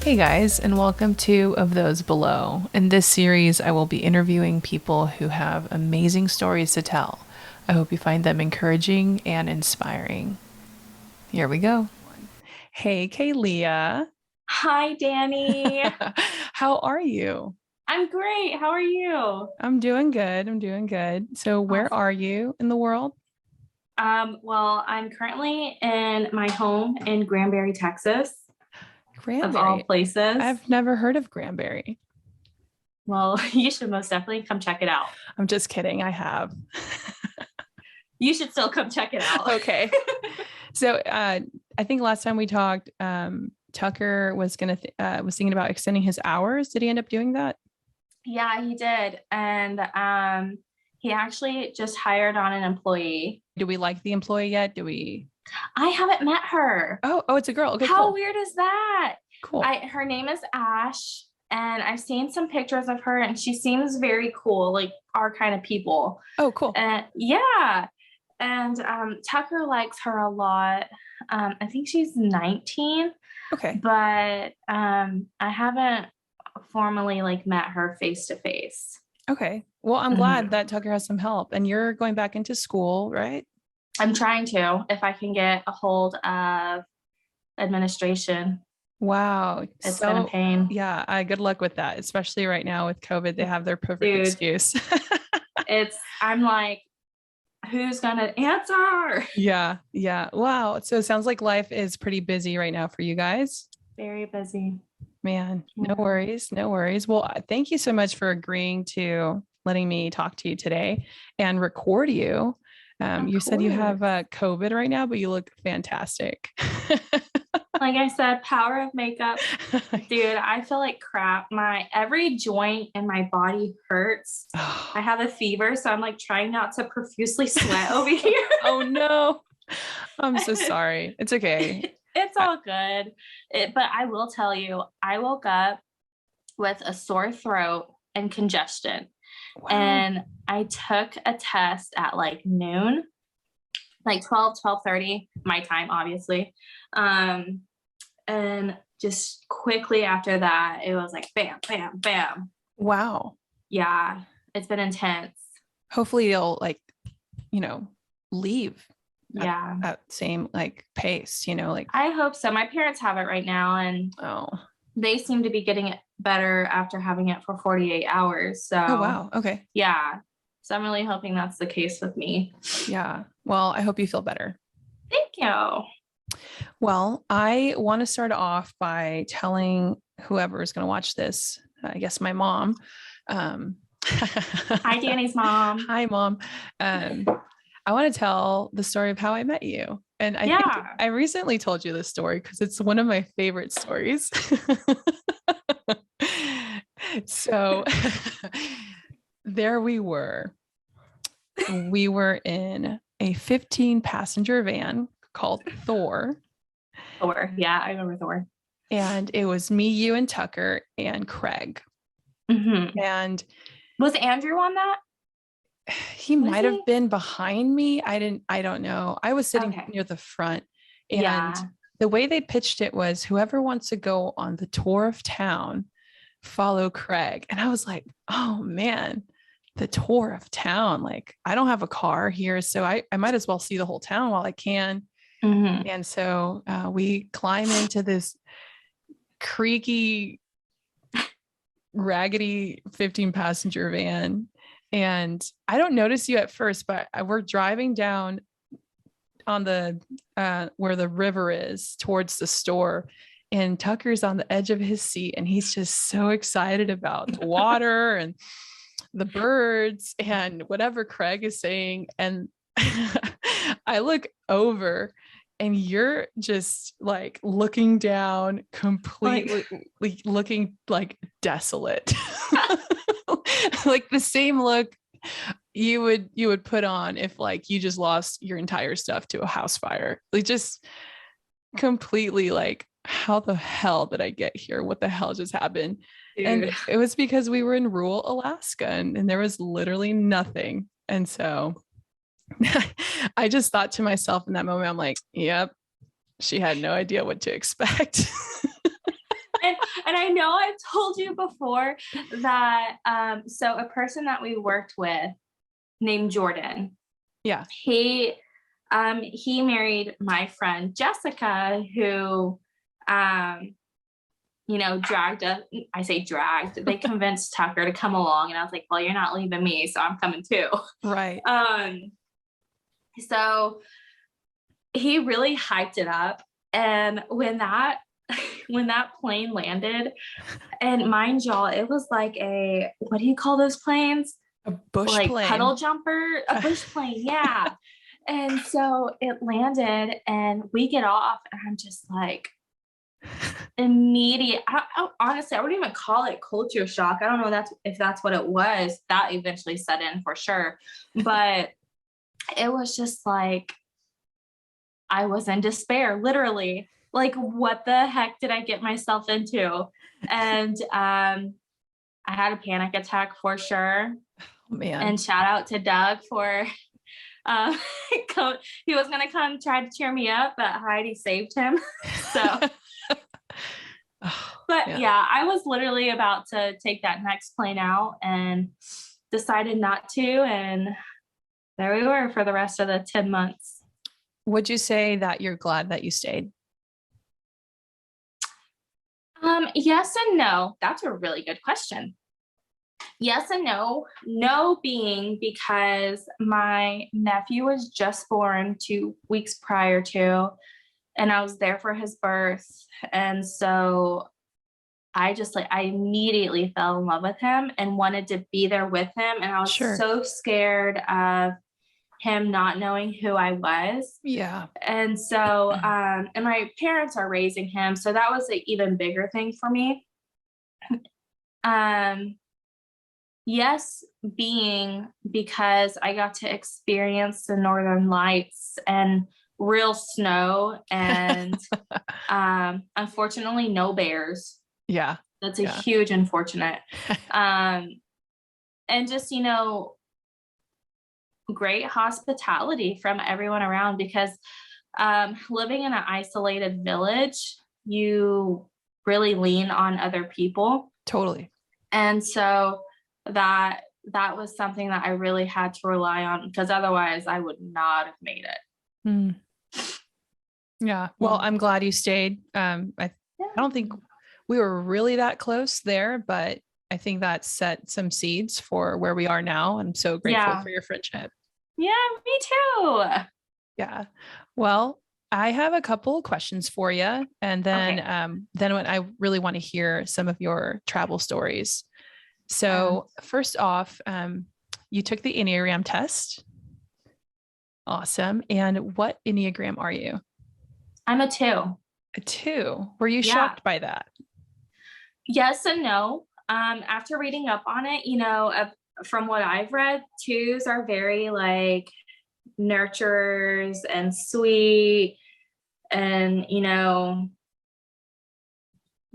Hey guys, and welcome to Of Those Below. In this series, I will be interviewing people who have amazing stories to tell. I hope you find them encouraging and inspiring. Here we go. Hey, Kealeah. Hi, Danny. How are you? I'm great. How are you? I'm doing good. I'm doing good. So, where Awesome. are you in the world? Well, I'm currently in my home in Granbury, Texas, of all Granbury. places. I've never heard of Granbury. Well, you should most definitely come check it out. I'm just kidding. I have. You should still come check it out. Okay. So, I think last time we talked, Tucker was thinking about extending his hours. Did he end up doing that? Yeah, he did. And he actually just hired on an employee. Do we like the employee yet? Do we? I haven't met her. Oh, it's a girl. Okay, How cool. weird is that? Cool. Her name is Ash, and I've seen some pictures of her, and she seems very cool, like our kind of people. Oh, cool. And yeah, and Tucker likes her a lot. I think she's 19, Okay. but I haven't formally like met her face to face. Okay. Well, I'm glad Mhm. that Tucker has some help and you're going back into school, right? I'm trying to, if I can get a hold of administration. Wow. It's been a So, pain. yeah, good luck with that, especially right now with COVID. They have their perfect Dude, excuse. I'm like, who's gonna answer? Yeah. Yeah. Wow. So it sounds like life is pretty busy right now for you guys. Very busy. Man, no Yeah. worries. No worries. Well, thank you so much for agreeing to letting me talk to you today and record you. Of You said you have course. COVID right now, but you look fantastic. Like I said, power of makeup. Dude, I feel like crap. My every joint in my body hurts. I Oh. have a fever, so I'm like trying not to profusely sweat over here. Oh no. I'm so sorry. It's okay. It's I, all good. But I will tell you, I woke up with a sore throat and congestion. wow. And I took a test at like noon, like 12:30 my time, obviously. Um, and just quickly after that, it was like bam, bam, bam. Wow. Yeah, it's been intense. Hopefully you'll like, you know, leave at Yeah, that same like pace, like, I hope so. My parents have it right now, and oh. they seem to be getting it better after having it for 48 hours. Oh So, wow. Okay. yeah. So, I'm really hoping that's the case with me. Yeah. Well, I hope you feel better. Thank you. Well, I want to start off by telling whoever is going to watch this, I guess my mom. Um, Hi, Danny's mom. Hi, mom. Um, I want to tell the story of how I met you. And I think Yeah. I recently told you this story because it's one of my favorite stories. So there we were. We were in a 15 passenger van called Thor. Thor. Yeah, I remember Thor. And it was me, you, and Tucker and Craig. Hmm. And Was Andrew on that? he Was might have he? been behind me. I don't know. I was sitting Okay. near the front. And Yeah. the way they pitched it was whoever wants to go on the tour of town, follow Craig. And I was like, oh man, the tour of town. Like, I don't have a car here. So I might as well see the whole town while I can. Hmm. And so we climb into this creaky, raggedy 15 passenger van. And I don't notice you at first, but we're driving down on the where the river is towards the store. And Tucker's on the edge of his seat and he's just so excited about the water and the birds and whatever Craig is saying. And I look over and you're just like looking down, Like, completely looking like desolate. Like the same look you would put on if like you just lost your entire stuff to a house fire. Like just completely like, how the hell did I get here? What the hell just happened? And dude. it was because we were in rural Alaska and there was literally nothing. And so I just thought to myself in that moment, I'm like, yep, she had no idea what to expect. And And I know I've told you before that, so a person that we worked with named Jordan, Yeah. he married my friend Jessica, who, dragged us. I say dragged. They convinced Tucker to come along, and I was like, "Well, you're not leaving me, so I'm coming too." Right. So he really hyped it up, and when that plane landed, and mind y'all, it was like what do you call those planes? A bush like plane. Puddle jumper, a bush plane, yeah. And so it landed, and we get off, and I'm just like, immediate. Honestly, I wouldn't even call it culture shock. I don't know if that's what it was. That eventually set in for sure, but it was just like I was in despair, literally. Like, what the heck did I get myself into? And I had a panic attack for sure. Oh, man. And shout out to Doug for he was gonna come try to cheer me up, but Heidi saved him. So but yeah, I was literally about to take that next plane out and decided not to, and there we were for the rest of the 10 months. Would you say that you're glad that you stayed? Yes and no. That's a really good question. Yes and no. No being because my nephew was just born 2 weeks prior to, and I was there for his birth. And so I immediately fell in love with him and wanted to be there with him. And I was so scared of him not knowing who I was. Yeah. And so, and my parents are raising him. So that was an even bigger thing for me. Yes, being because I got to experience the Northern Lights and real snow, and unfortunately no bears. Yeah. That's a huge unfortunate. And just, great hospitality from everyone around, because living in an isolated village, you really lean on other people. Totally. And so that was something that I really had to rely on, because otherwise I would not have made it. Yeah. Well, I'm glad you stayed. I don't think we were really that close there, but I think that set some seeds for where we are now. I'm so grateful for your friendship. Yeah, me too. Yeah. Well, I have a couple of questions for you. And then, then when I really want to hear some of your travel stories. So first off, you took the Enneagram test. Awesome. And what Enneagram are you? I'm a 2. A 2. Were you shocked by that? Yes and no. After reading up on it, from what I've read, 2s are very like nurturers and sweet and,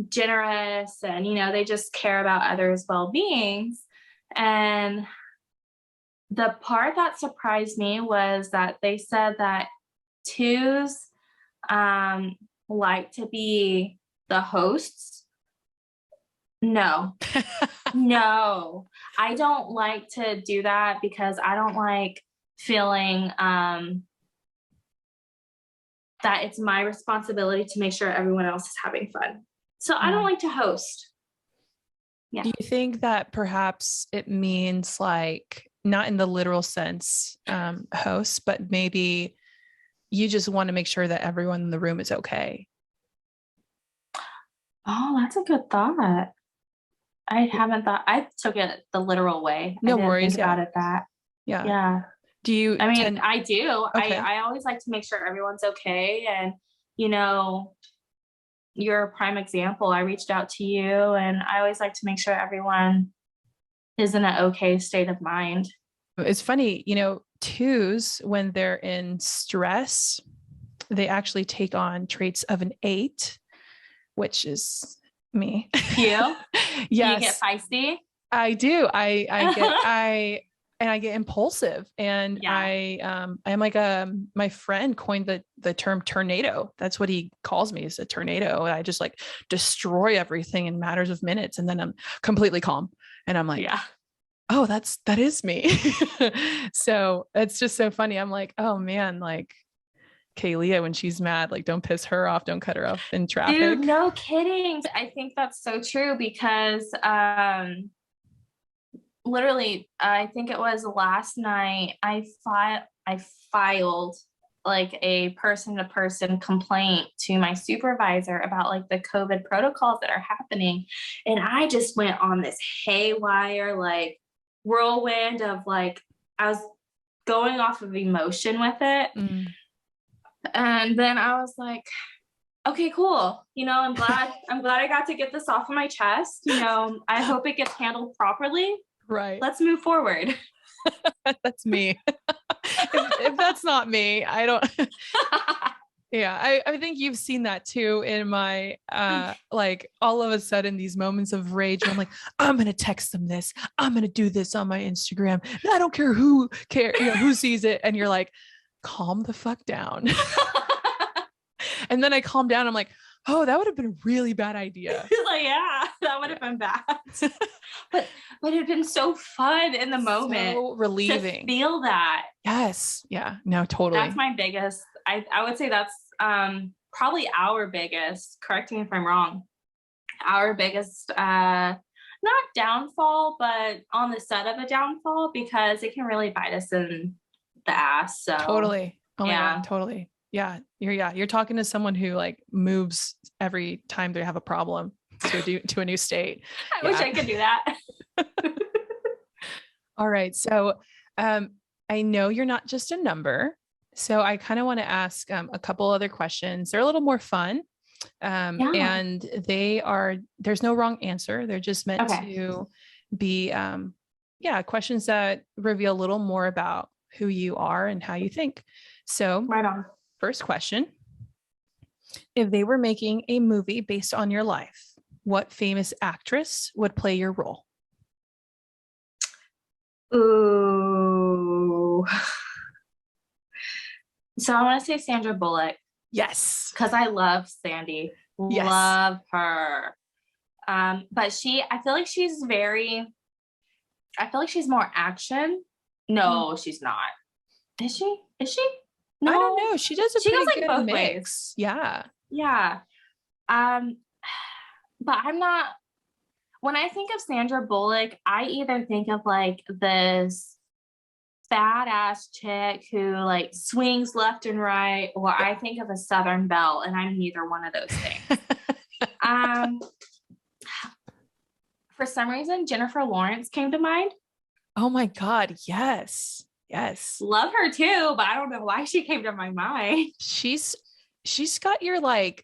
generous, and, they just care about others' well-beings. And the part that surprised me was that they said that 2s like to be the hosts. No, no, I don't like to do that, because I don't like feeling that it's my responsibility to make sure everyone else is having fun. So I don't like to host. Yeah. Do you think that perhaps it means, like, not in the literal sense, host, but maybe you just want to make sure that everyone in the room is okay? Oh, that's a good thought. I haven't thought. I took it the literal way. No I didn't worries. think about it that. Yeah. Do you? I mean, I do. Okay. I always like to make sure everyone's okay. And, you're a prime example. I reached out to you, and I always like to make sure everyone is in an okay state of mind. It's funny, 2s, when they're in stress, they actually take on traits of an 8, which is me. You? Yes. You get feisty? I do. I and I get impulsive, and I'm like, my friend coined the term tornado. That's what he calls me, is a tornado. And I just like destroy everything in matters of minutes. And then I'm completely calm. And I'm like, oh, that is me. So it's just so funny. I'm like, oh man, like Kealeah, when she's mad, like don't piss her off, don't cut her off in traffic. Dude, no kidding. I think that's so true because literally, I think it was last night, I filed like a person-to-person complaint to my supervisor about like the COVID protocols that are happening. And I just went on this haywire, like whirlwind of like, I was going off of emotion with it. And then I was like, okay, cool. You know, I'm glad I got to get this off of my chest. You know, I hope it gets handled properly. Right. Let's move forward. That's me. if that's not me, I don't. Yeah, I think you've seen that too in my like all of a sudden these moments of rage where I'm like, I'm gonna text them this, I'm gonna do this on my Instagram. I don't care who who sees it. And you're like, calm the fuck down. And then I calm down. I'm like, oh, that would have been a really bad idea. Like, yeah, that would have been bad. but it'd been so fun in the moment. So relieving. To feel that. Yes. Yeah. No, totally. That's my biggest, I would say that's probably our biggest, correct me if I'm wrong, our biggest not downfall, but on the set of a downfall, because it can really bite us in the ass. So totally. Oh my God, totally. Yeah. You're talking to someone who like moves every time they have a problem to a new state. I wish I could do that. All right. So I know you're not just a number. So I kind of want to ask a couple other questions. They're a little more fun. And there's no wrong answer. They're just meant to be, questions that reveal a little more about who you are and how you think. So right on. First question. If they were making a movie based on your life, what famous actress would play your role? Ooh. So I want to say Sandra Bullock. Yes. Because I love Sandy. Yes. Love her. But I feel like she's more action. No, she's not. Is she? No, I don't know. She does goes like good both mix. ways. Yeah. Yeah. But I'm not, when I think of Sandra Bullock, I either think of like this badass chick who like swings left and right, or I think of a Southern belle, and I'm neither one of those things. For some reason, Jennifer Lawrence came to mind. Oh my God. Yes. Yes. Love her too, but I don't know why she came to my mind. She's got your like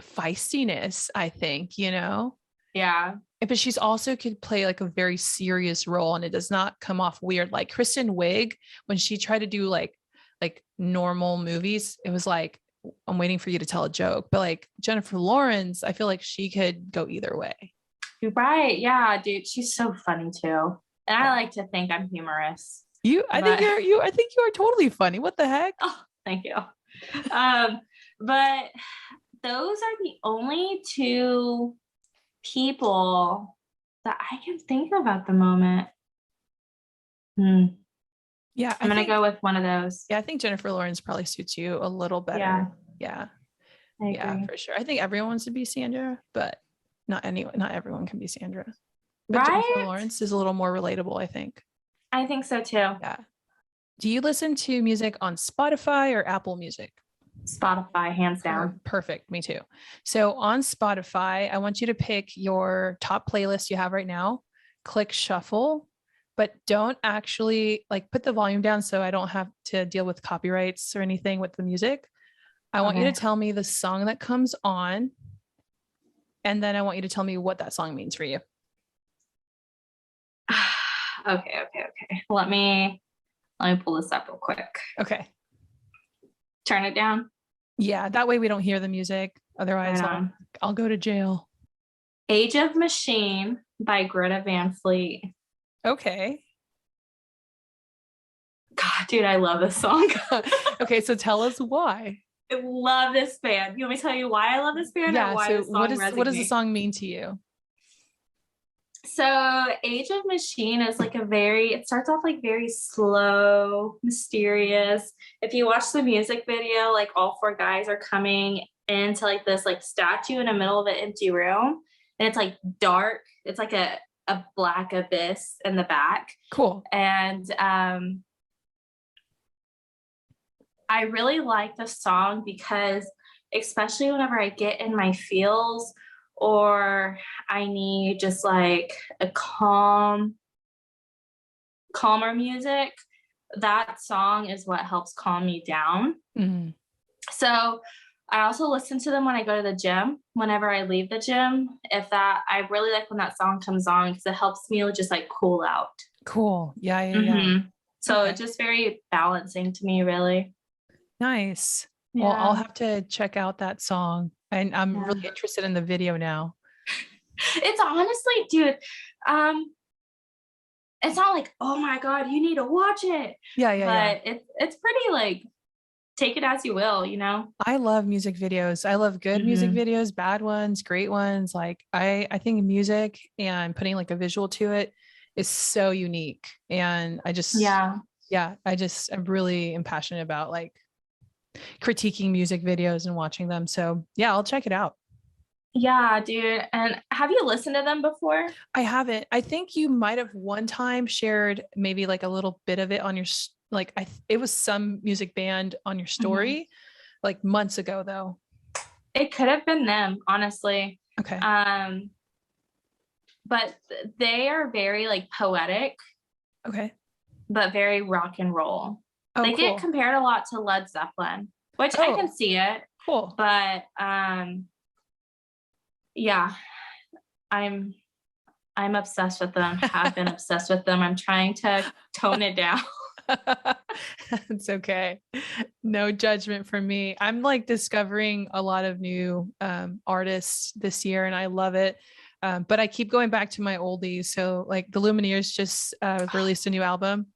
feistiness, I think, you know? Yeah. But she's also could play like a very serious role, and it does not come off weird. Like Kristen Wiig, when she tried to do like normal movies, it was like, I'm waiting for you to tell a joke. But like Jennifer Lawrence, I feel like she could go either way. You're right. Yeah, dude. She's so funny too. And I like to think I'm humorous. I think you are totally funny. What the heck? Oh, thank you. But those are the only two people that I can think of at the moment. Yeah, I'm gonna go with one of those. Yeah, I think Jennifer Lawrence probably suits you a little better. Yeah, for sure. I think everyone wants to be Sandra, but not everyone can be Sandra. But right? Jennifer Lawrence is a little more relatable, I think. I think so too. Yeah. Do you listen to music on Spotify or Apple Music? Spotify, hands down. Perfect. Me too. So on Spotify, I want you to pick your top playlist you have right now, click shuffle, but don't actually like put the volume down so I don't have to deal with copyrights or anything with the music. I want you to tell me the song that comes on, and then I want you to tell me what that song means for you. Okay. Let me pull this up real quick. Okay. Turn it down. Yeah, that way we don't hear the music. Otherwise, I'll go to jail. Age of Machine by Greta Van Fleet. Okay. God, dude, I love this song. Okay, so tell us why. I love this band. You want me to tell you why I love this band or Yeah, why so this song what does the resonates? song mean to you? So Age of Machine is like it starts off like very slow, mysterious. If you watch the music video, like all four guys are coming into like this like statue in the middle of an empty room, and it's like dark. It's like a black abyss in the back. Cool. And I really like the song because especially whenever I get in my feels or I need just like a calmer music, that song is what helps calm me down. Mm-hmm. So I also listen to them when I go to the gym, whenever I leave the gym. I really like when that song comes on because it helps me just like cool out. Cool. Yeah. So Okay. it's just very balancing to me, really. Nice. Yeah. Well, I'll have to check out that song. And I'm really Yeah. interested in the video now. It's honestly, dude, it's not like, oh my God, you need to watch it. Yeah. But it's pretty like, take it as you will, you know? I love music videos. I love good music videos, bad ones, great ones. Like I think music and putting like a visual to it is so unique. And I'm really passionate about like critiquing music videos and watching them. So yeah, I'll check it out. Yeah, dude. And have you listened to them before? I haven't. I think you might have one time shared maybe like a little bit of it on your it was some music band on your story like months ago though. It could have been them, honestly. Okay. But they are very like poetic. Okay. But very rock and roll. Oh, they cool. get compared a lot to Led Zeppelin, which I can see it. Cool. But yeah, I'm obsessed with them. Have been obsessed with them. I'm trying to tone it down. It's okay. No judgment from me. I'm like discovering a lot of new artists this year and I love it. But I keep going back to my oldies. So like the Lumineers just released a new album.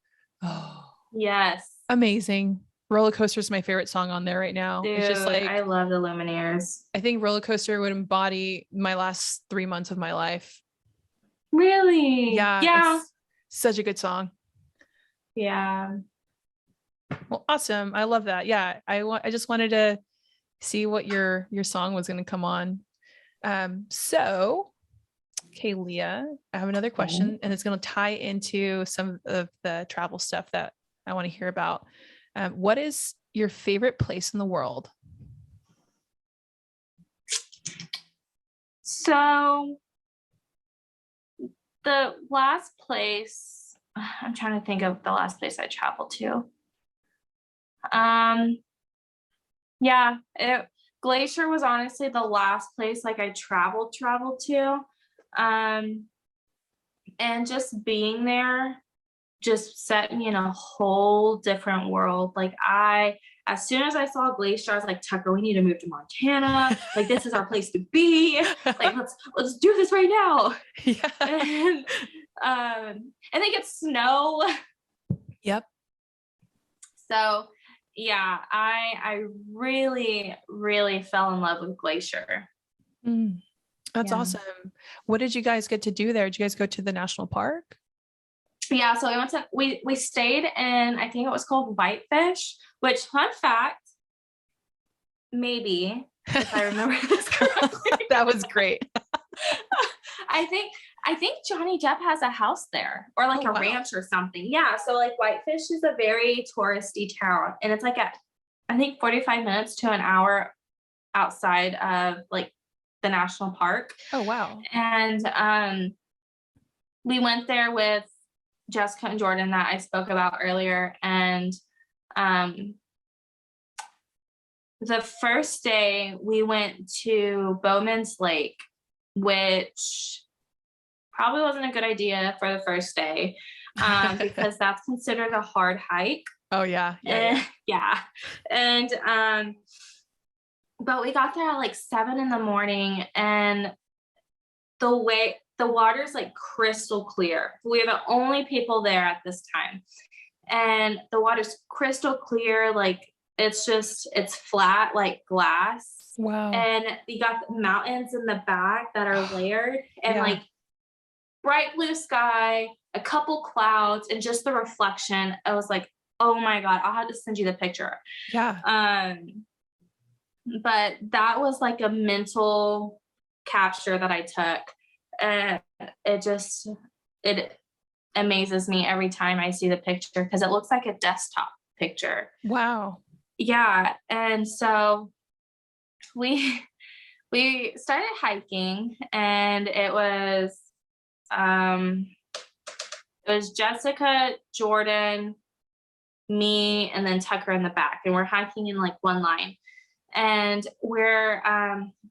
Oh, yes. Amazing. Roller Coaster is my favorite song on there right now. Dude, it's just like, I love the Lumineers. I think Roller Coaster would embody my last 3 months of my life. Really? Yeah. It's such a good song. Yeah. Well, awesome. I love that. Yeah. I just wanted to see what your song was going to come on. So Kealeah, I have another question and it's going to tie into some of the travel stuff that I want to hear about. What is your favorite place in the world? So the last place, I'm trying to think of the last place I traveled to. Glacier was honestly the last place like I traveled to. And just being there just set me in a whole different world. Like as soon as I saw Glacier, I was like, Tucker, we need to move to Montana. Like this is our place to be. Like let's do this right now. Yeah. And they get snow. Yep. So yeah, I really, really fell in love with Glacier. That's awesome. What did you guys get to do there? Did you guys go to the national park? Yeah, so we stayed in, I think it was called Whitefish, which, fun fact, maybe, if I remember this correctly. That was great. I think Johnny Depp has a house there or like a ranch or something. Yeah, so like Whitefish is a very touristy town and it's like I think 45 minutes to an hour outside of like the national park. Oh, wow. And we went there with Jessica and Jordan that I spoke about earlier. And the first day we went to Bowman's Lake, which probably wasn't a good idea for the first day because that's considered a hard hike. Oh, yeah. Yeah. And but we got there at like 7 a.m. and the water's like crystal clear. We were the only people there at this time. and the water's crystal clear. Like it's flat like glass. Wow. And you got the mountains in the back that are layered, and Yeah. like bright blue sky, a couple clouds, and just the reflection. I was like, oh my God, I'll have to send you the picture. Yeah. But that was like a mental capture that I took. And it amazes me every time I see the picture, because it looks like a desktop picture. Wow. Yeah. And so we started hiking, and it was Jessica, Jordan, me, and then Tucker in the back, and we're hiking in like one line, and we're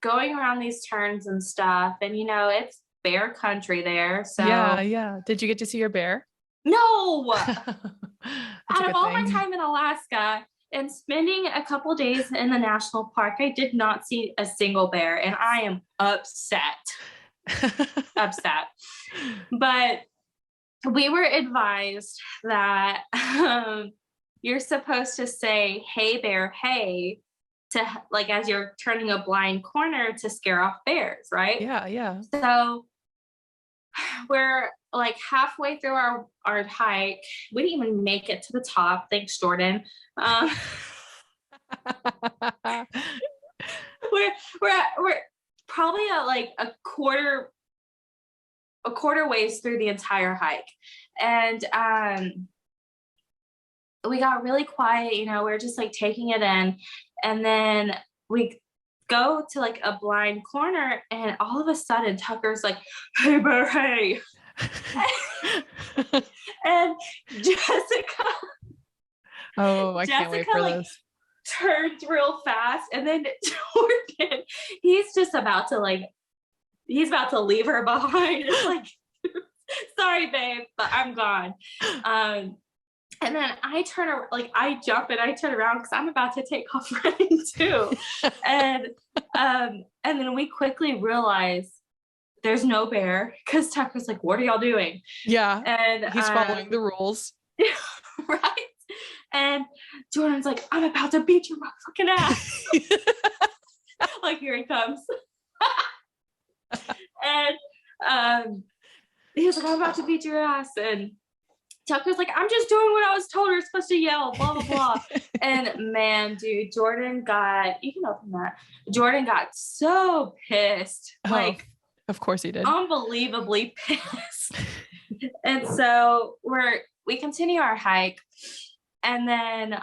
going around these turns and stuff, and it's bear country there. So yeah. Did you get to see your bear? no. That's Out of all my time in Alaska and spending a couple days in the national park, I did not see a single bear, and I am upset. Upset. But we were advised that you're supposed to say, "Hey bear, hey," to like as you're turning a blind corner to scare off bears, right? Yeah. So we're like halfway through our hike. We didn't even make it to the top. Thanks, Jordan. We're probably at like a quarter ways through the entire hike, and we got really quiet. We're just like taking it in, and then we go to like a blind corner, and all of a sudden Tucker's like, "Hey bear, hey." And Jessica can't wait for this. Turned real fast, and then Jordan, he's about to leave her behind. It's like, sorry babe, but I'm gone. And then I jump and I turn around because I'm about to take off running too. And then we quickly realize there's no bear, because Tucker's like, "What are y'all doing?" Yeah. And he's following the rules. Right. And Jordan's like, "I'm about to beat your fucking ass." Like, here he comes. And he was like, "I'm about to beat your ass." And Tucker's like, "I'm just doing what I was told. You're supposed to yell, blah, blah, blah." And man, dude, Jordan got so pissed. Like, of course he did. Unbelievably pissed. And so we continue our hike, and then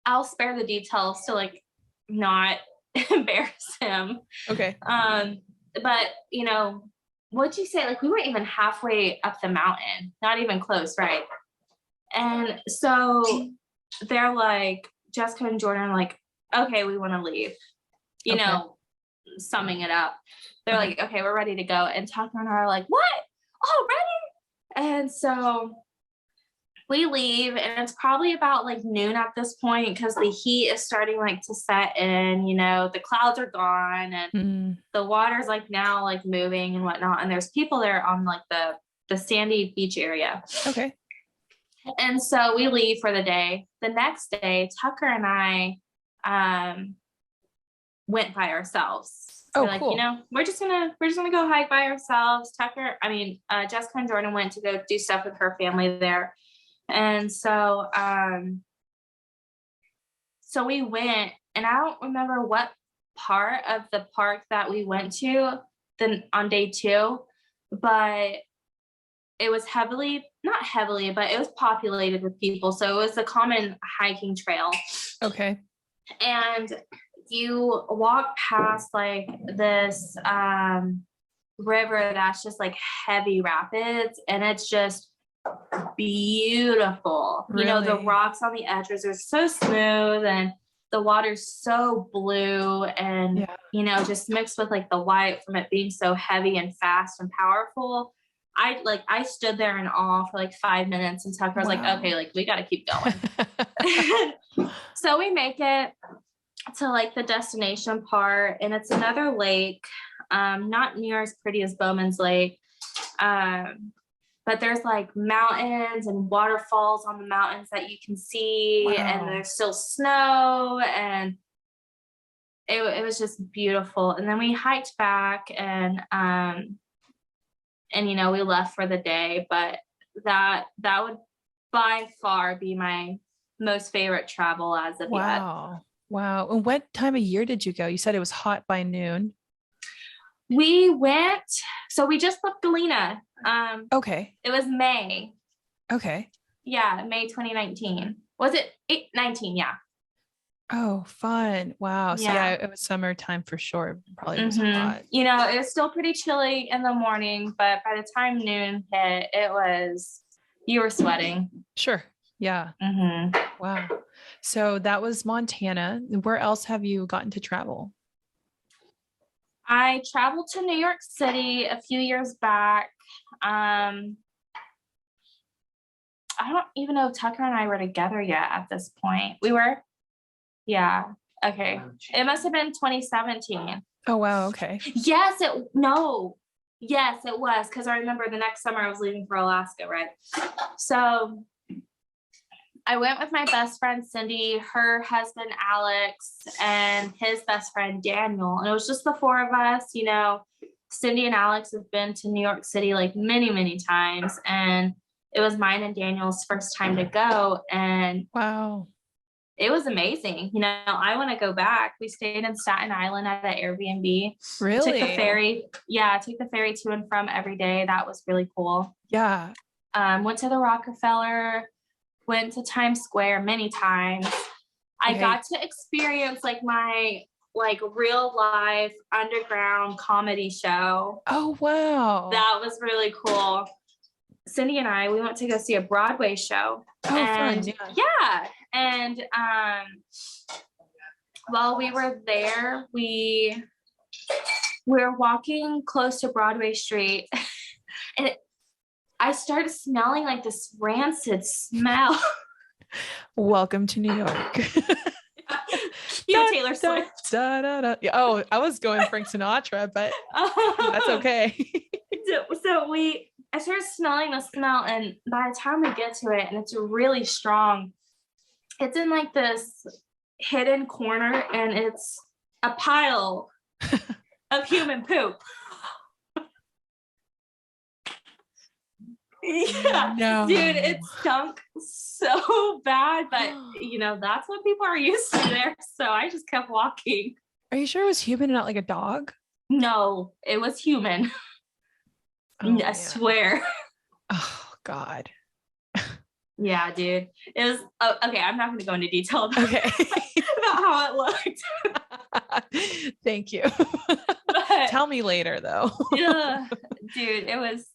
I'll spare the details to like not embarrass him. Okay. But what'd you say? Like, we weren't even halfway up the mountain, not even close, right? And so they're like, Jessica and Jordan are like, "Okay, we want to leave." Summing it up, they're like, "Okay, we're ready to go." And Tucker and I are like, "What? Already?" And so we leave, and it's probably about like noon at this point, because the heat is starting like to set in. The clouds are gone, and the water's like now like moving and whatnot, and there's people there on like the sandy beach area. Okay. And so we leave for the day. The next day, Tucker and I went by ourselves. Oh, like, cool. We're just gonna go hike by ourselves. Jessica and Jordan went to go do stuff with her family there. And so we went, and I don't remember what part of the park that we went to then on day 2, but it was not heavily, but it was populated with people. So it was a common hiking trail. Okay. And you walk past like this river that's just like heavy rapids, and it's just beautiful. Really? The rocks on the edges are so smooth, and the water's so blue, and just mixed with like the white from it being so heavy and fast and powerful. I stood there in awe for like 5 minutes, and Tucker was like, "Okay, like we got to keep going." So we make it to like the destination part, and it's another lake, not near as pretty as Bowman's Lake. but there's like mountains and waterfalls on the mountains that you can see, and Wow. there's still snow, and it was just beautiful. And then we hiked back, and we left for the day, but that would by far be my most favorite travel as of yet. Wow. Wow. And what time of year did you go? You said it was hot by noon. We just left Galena. Okay. It was May. Okay. Yeah, May 2019. Was it 19? Yeah. Oh, fun. Wow. So Yeah. it was summertime for sure. Probably was hot. It was still pretty chilly in the morning, but by the time noon hit, you were sweating. Sure. Yeah. Wow. So that was Montana. Where else have you gotten to travel? I traveled to New York City a few years back. I don't even know if Tucker and I were together yet at this point. We were? Yeah. Okay. It must have been 2017. Oh, wow. Okay. Yes, it was, because I remember the next summer I was leaving for Alaska, right? So I went with my best friend Cindy, her husband Alex, and his best friend Daniel, and it was just the four of us. Cindy and Alex have been to New York City like many, many times, and it was mine and Daniel's first time to go, and wow, it was amazing. I want to go back. We stayed in Staten Island at an Airbnb. Really? Took the ferry. Yeah, took the ferry to and from every day. That was really cool. Yeah. Went to the Rockefeller. Went to Times Square many times. I got to experience my real life underground comedy show. Oh, wow. That was really cool. Cindy and I, we went to go see a Broadway show. Oh, fun. Yeah. And while we were there, we were walking close to Broadway Street, and I started smelling like this rancid smell. Welcome to New York. Taylor Swift. Oh, I was going Frank Sinatra, but that's okay. So I started smelling the smell, and by the time we get to it, and it's really strong, it's in like this hidden corner, and it's a pile of human poop. Yeah, no. Dude, it stunk so bad, but that's what people are used to there. So I just kept walking. Are you sure it was human and not like a dog? No, it was human. Oh, I swear. Oh God. Yeah, dude. It was okay. I'm not going to go into detail about how it looked. Thank you. Tell me later, though. Yeah, dude, it was.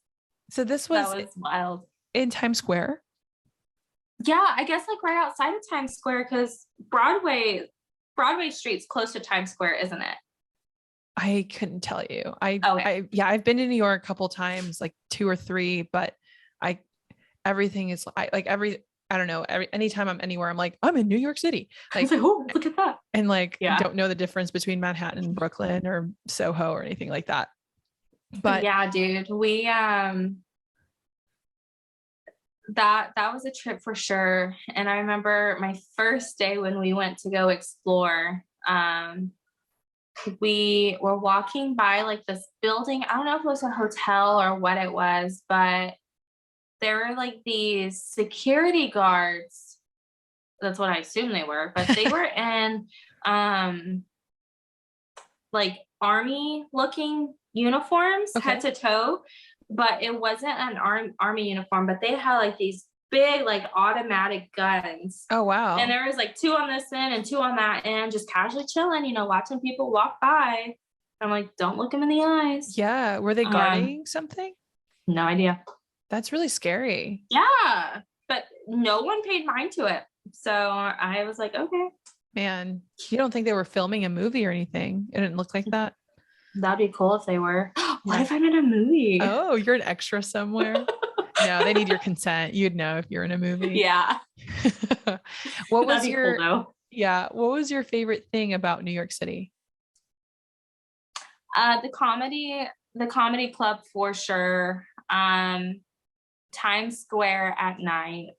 So that was wild. In Times Square? Yeah, I guess right outside of Times Square, because Broadway Street's close to Times Square, isn't it? I couldn't tell you. I've been to New York a couple times, like 2 or 3, but everything is anytime I'm anywhere, I'm like, I'm in New York City. Like, oh, look at that. And don't know the difference between Manhattan and Brooklyn or Soho or anything like that. But yeah, dude, we that was a trip for sure. And I remember my first day when we went to go explore, we were walking by this building. I don't know if it was a hotel or what it was, but there were these security guards. That's what I assume they were, but they were in army looking uniforms, head to toe, but it wasn't an army uniform, but they had these big automatic guns. Oh wow. And there was 2 on this end and 2 on that end, just casually chilling, watching people walk by. I'm like, don't look them in the eyes. Yeah. Were they guarding something? No idea. That's really scary. Yeah, but no one paid mind to it, so I was like, okay. Man, you don't think they were filming a movie or anything? It didn't look like that. That'd be cool if they were. What if I'm in a movie? Oh, you're an extra somewhere. No, they need your consent. You'd know if you're in a movie. Yeah. What was your cool, what was your favorite thing about New York City? The comedy club for sure. Times Square at night.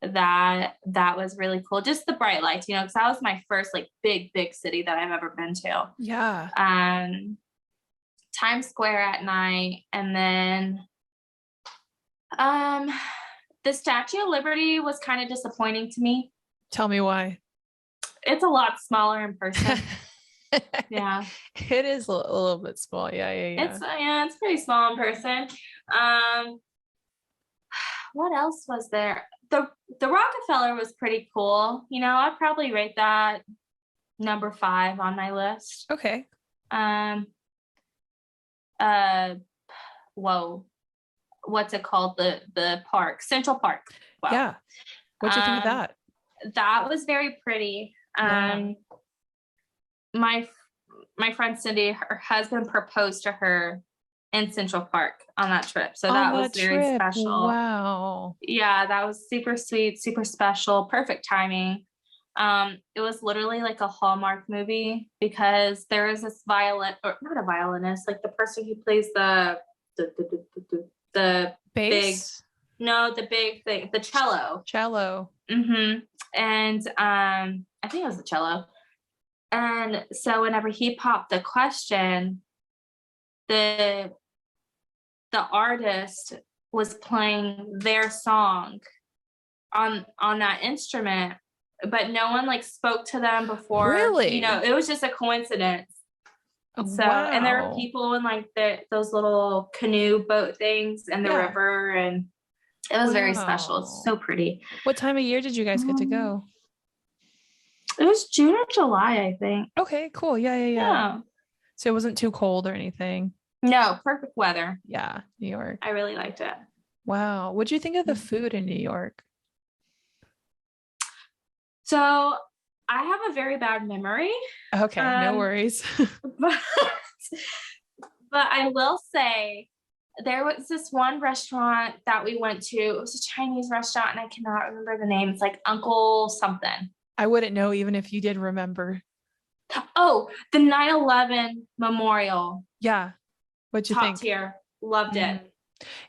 That was really cool. Just the bright lights, you know, because that was my first like big city that I've ever been to. Yeah. Times Square at night, and then the Statue of Liberty was kind of disappointing to me. Tell me why. It's a lot smaller in person. Yeah. It is a little bit small. Yeah. It's pretty small in person. What else was there? The Rockefeller was pretty cool. You know, I'd probably rate that number 5 on my list. Okay. Whoa. What's it called? The park, Central Park. Wow. Yeah. What'd you think of that? That was very pretty. My friend Cindy, her husband proposed to her in Central Park on that trip. So that was very special. Wow. Yeah, that was super sweet, super special, perfect timing. It was literally like a Hallmark movie because there is this not a violinist, like the person who plays the bass? big, no, the big thing, the cello. Mm-hmm. And I think it was the cello. And so whenever he popped the question, the artist was playing their song on that instrument, but no one like spoke to them before. Really? You know, it was just a coincidence. So, wow. And there were people in like those little canoe boat things in the river, and it was very special. It's so pretty. What time of year did you guys get to go? It was June or July, I think. Okay, cool. Yeah. So it wasn't too cold or anything. No, perfect weather. Yeah, New York. I really liked it. Wow. What'd you think of the food in New York? So I have a very bad memory. Okay, no worries. but I will say there was this one restaurant that we went to. It was a Chinese restaurant, and I cannot remember the name. It's like Uncle something. I wouldn't know even if you did remember. Oh, the 9/11 memorial. Yeah. What'd you think? Top tier. Loved it.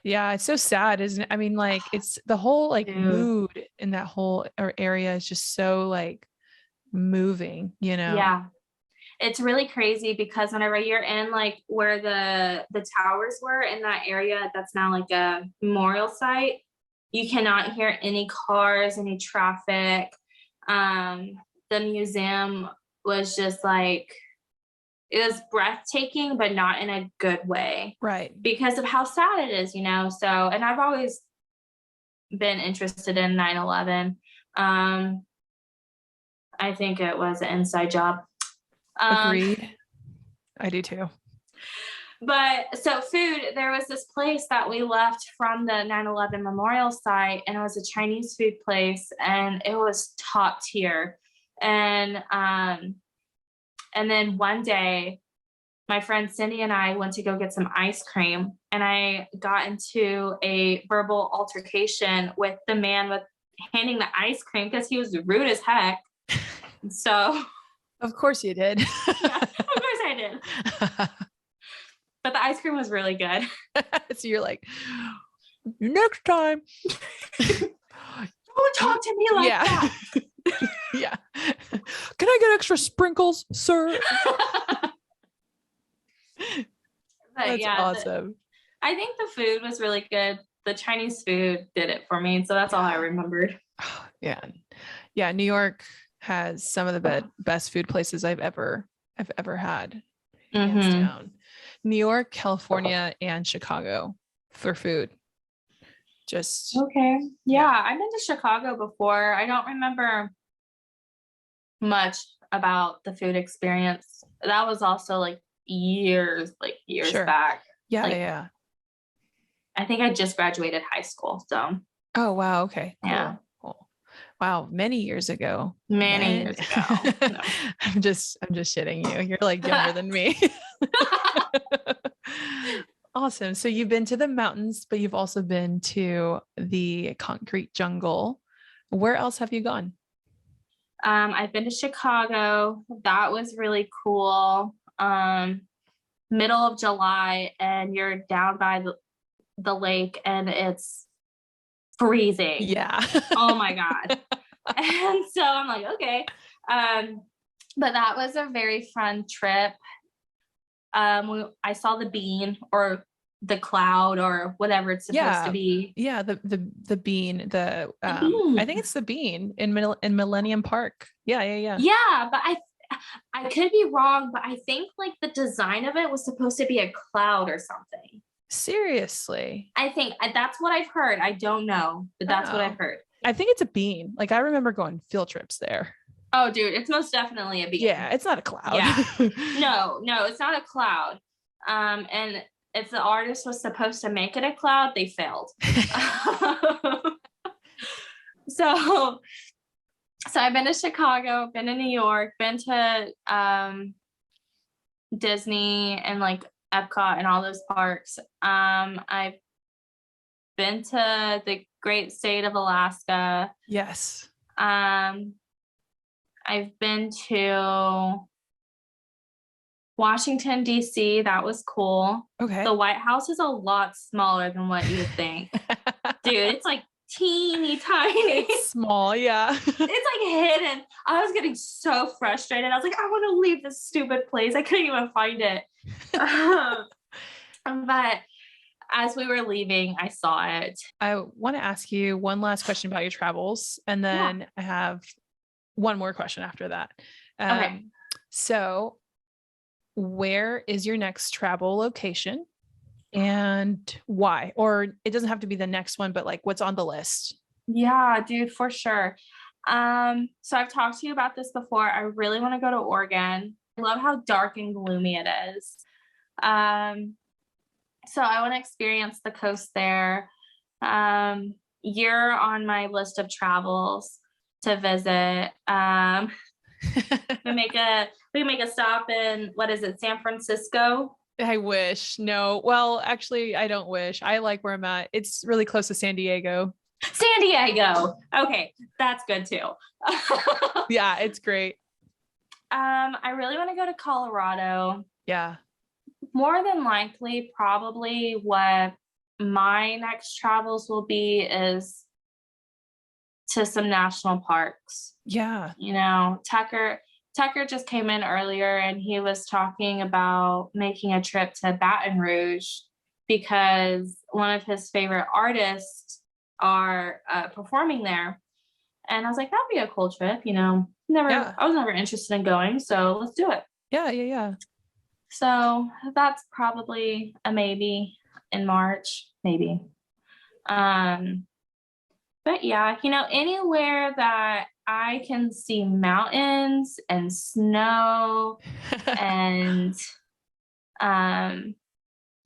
Yeah, it's so sad, isn't it? I mean, like, it's the whole like mood in that whole area is just so like moving, you know? Yeah. It's really crazy because whenever you're in like where the towers were in that area, that's now like a memorial site, you cannot hear any cars, any traffic. The museum was just like, it was breathtaking, but not in a good way. Right. Because of how sad it is, you know? So, and I've always been interested in 9/11. I think it was an inside job. Agreed. I do too. But so food, there was this place that we left from the 9/11 memorial site, and it was a Chinese food place, and it was top tier. And then one day my friend Cindy and I went to go get some ice cream, and I got into a verbal altercation with the man with handing the ice cream because he was rude as heck. So of course you did. Yeah, of course I did. But the ice cream was really good. So you're like, next time. Don't talk to me like that. Yeah. Can I get extra sprinkles, sir? That's awesome. I think the food was really good. The Chinese food did it for me. So that's all I remembered. Yeah. Yeah. New York has some of the best food places I've ever had. Hands down. New York, California, and Chicago for food. Just okay. Yeah, I've been to Chicago before. I don't remember much about the food experience. That was also like years back. Yeah, like, yeah. I think I just graduated high school. So. Oh wow. Okay. Cool. Yeah. Cool. Wow. Many years ago. Many years ago. No. I'm just shitting you. You're like younger than me. Awesome. So you've been to the mountains, but you've also been to the concrete jungle. Where else have you gone? I've been to Chicago. That was really cool. Middle of July, and you're down by the lake, and it's freezing. Yeah. Oh my God. And so I'm like, okay. But that was a very fun trip. I saw the bean or the cloud or whatever it's supposed to be. Yeah. The bean, The bean. I think it's the bean in Millennium Park. Yeah. Yeah, but I could be wrong, but I think like the design of it was supposed to be a cloud or something. Seriously. I think that's what I've heard. I don't know, but that's what I've heard. I think it's a bean. Like I remember going field trips there. Oh, dude, it's most definitely a bean. Yeah, it's not a cloud. Yeah. No, it's not a cloud. And if the artist was supposed to make it a cloud, they failed. So I've been to Chicago, been to New York, been to Disney and like Epcot and all those parks. I've been to the great state of Alaska. Yes. I've been to Washington, D.C. That was cool. Okay. The White House is a lot smaller than what you would think. Dude, it's like teeny tiny. It's small, yeah. It's like hidden. I was getting so frustrated. I was like, I want to leave this stupid place. I couldn't even find it. But as we were leaving, I saw it. I want to ask you one last question about your travels, and then I have one more question after that. Okay. So where is your next travel location and why? Or it doesn't have to be the next one, but like what's on the list? Yeah, dude, for sure. So I've talked to you about this before. I really want to go to Oregon. I love how dark and gloomy it is. So I want to experience the coast there. You're on my list of travels to visit. We make a stop in, what is it, San Francisco? I wish. No. Well, actually, I don't wish. I like where I'm at. It's really close to San Diego. San Diego. Okay, that's good too. Yeah, it's great. I really want to go to Colorado. Yeah. More than likely, probably what my next travels will be is to some national parks. Yeah. You know, Tucker just came in earlier and he was talking about making a trip to Baton Rouge because one of his favorite artists are performing there. And I was like, that'd be a cool trip, you know. I was never interested in going, so let's do it. Yeah. So that's probably a maybe in March, maybe. But yeah, you know, anywhere that I can see mountains and snow and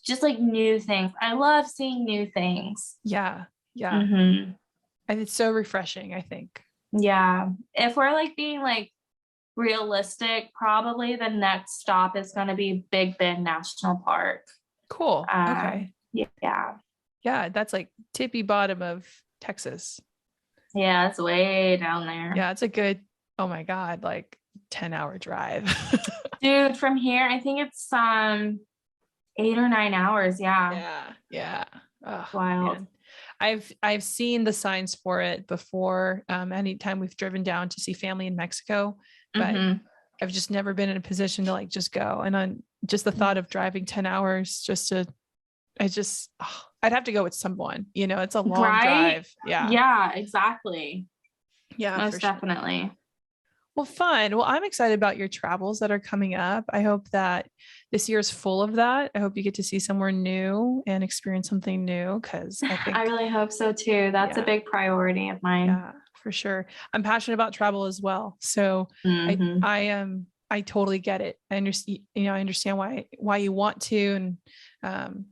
just like new things. I love seeing new things. Yeah. Mm-hmm. And it's so refreshing, I think. Yeah. If we're like being like realistic, probably the next stop is going to be Big Bend National Park. Cool. Okay. Yeah. That's like tippy bottom of Texas. Yeah, it's way down there. Yeah, it's a good, oh my God, like 10-hour drive. Dude, from here, I think it's 8 or 9 hours. Yeah. Oh, wild. Man. I've seen the signs for it before. Anytime we've driven down to see family in Mexico, but I've just never been in a position to like just go. And on just the thought of driving 10 hours I'd have to go with someone, you know, it's a long drive. Yeah, exactly. Yeah, most definitely. Sure. Well, fun. Well, I'm excited about your travels that are coming up. I hope that this year is full of that. I hope you get to see somewhere new and experience something new, because I really hope so too. That's a big priority of mine. Yeah, for sure. I'm passionate about travel as well. So I totally get it. I understand why you want to. And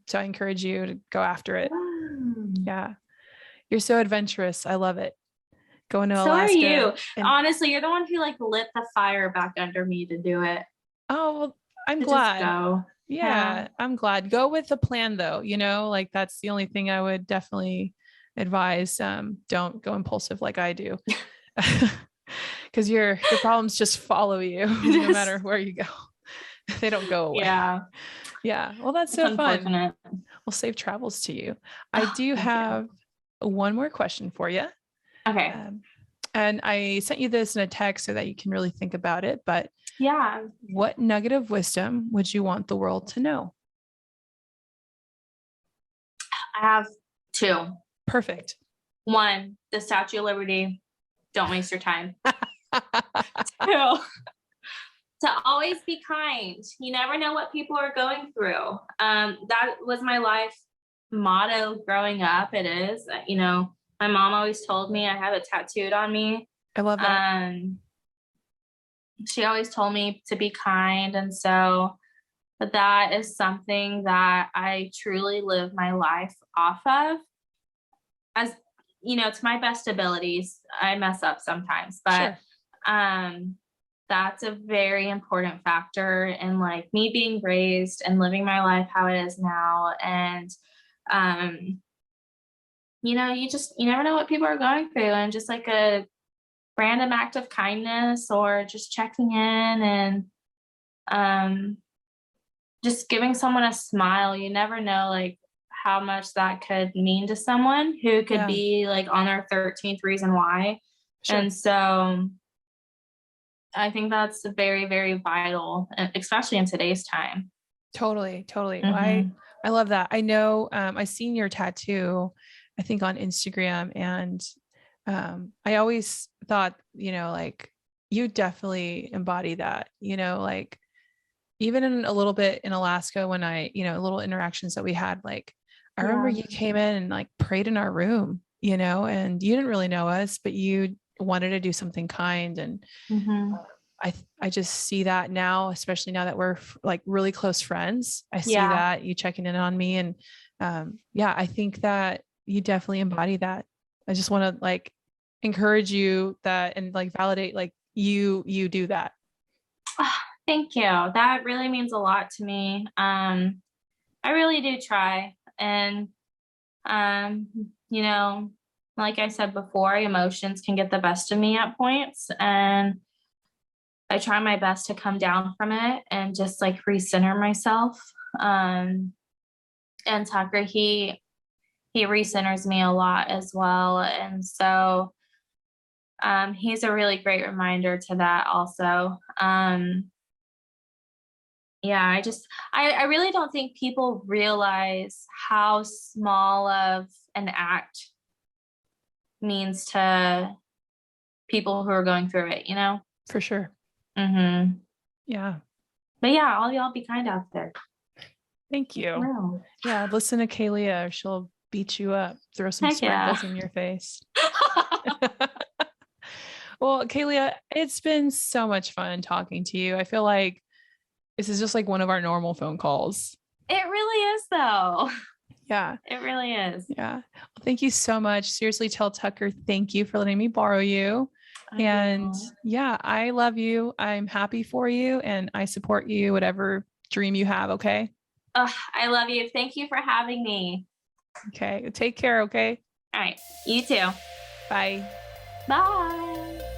so I encourage you to go after it. Yeah. You're so adventurous. I love it. Going to Alaska. So are you. Honestly, you're the one who like lit the fire back under me to do it. Oh, well, I'm glad. Just go. Yeah, I'm glad. Go with the plan though, you know, like that's the only thing I would definitely advise. Don't go impulsive like I do. Because your problems just follow you no matter where you go. They don't go away. Yeah. Well, that's so fun. Well, safe travels to you. I do have one more question for you. Okay. And I sent you this in a text so that you can really think about it. But Yeah. what nugget of wisdom would you want the world to know? I have two. Perfect. One, the Statue of Liberty. Don't waste your time. Two, to always be kind. You never know what people are going through. That was my life motto growing up. It is, my mom always told me, I have it tattooed on me. I love that. She always told me to be kind. And so that is something that I truly live my life off of. As to my best abilities. I mess up sometimes, but sure. That's a very important factor in like me being raised and living my life how it is now. And you never know what people are going through, and just like a random act of kindness or just checking in and just giving someone a smile. You never know like how much that could mean to someone who could be like on their 13th reason why. Sure. And so I think that's very, very vital, especially in today's time. Totally. Mm-hmm. I love that. I know, I seen your tattoo, I think on Instagram, and I always thought, like you definitely embody that, like even in a little bit in Alaska when little interactions that we had, like I remember you came in and like prayed in our room, and you didn't really know us, but you wanted to do something kind. And I just see that now, especially now that we're like really close friends. I see that you checking in on me, and I think that you definitely embody that. I just want to like encourage you that and like validate like you do that. Thank you. That really means a lot to me. I really do try. And, like I said before, emotions can get the best of me at points. And I try my best to come down from it and just like recenter myself. And Tucker, he recenters me a lot as well. And so he's a really great reminder to that also. I really don't think people realize how small of an act means to people who are going through it, For sure. Mm-hmm. Yeah. But yeah, all y'all be kind out there. Thank you. Wow. Yeah. Listen to Kealeah. She'll beat you up, throw some sprinkles in your face. Well, Kealeah, it's been so much fun talking to you. I feel like this is just like one of our normal phone calls. It really is though. Yeah. It really is. Yeah. Well, thank you so much. Seriously, tell Tucker, thank you for letting me borrow you. I love you. I'm happy for you and I support you, whatever dream you have. Okay. I love you. Thank you for having me. Okay. Take care. Okay. All right. You too. Bye. Bye.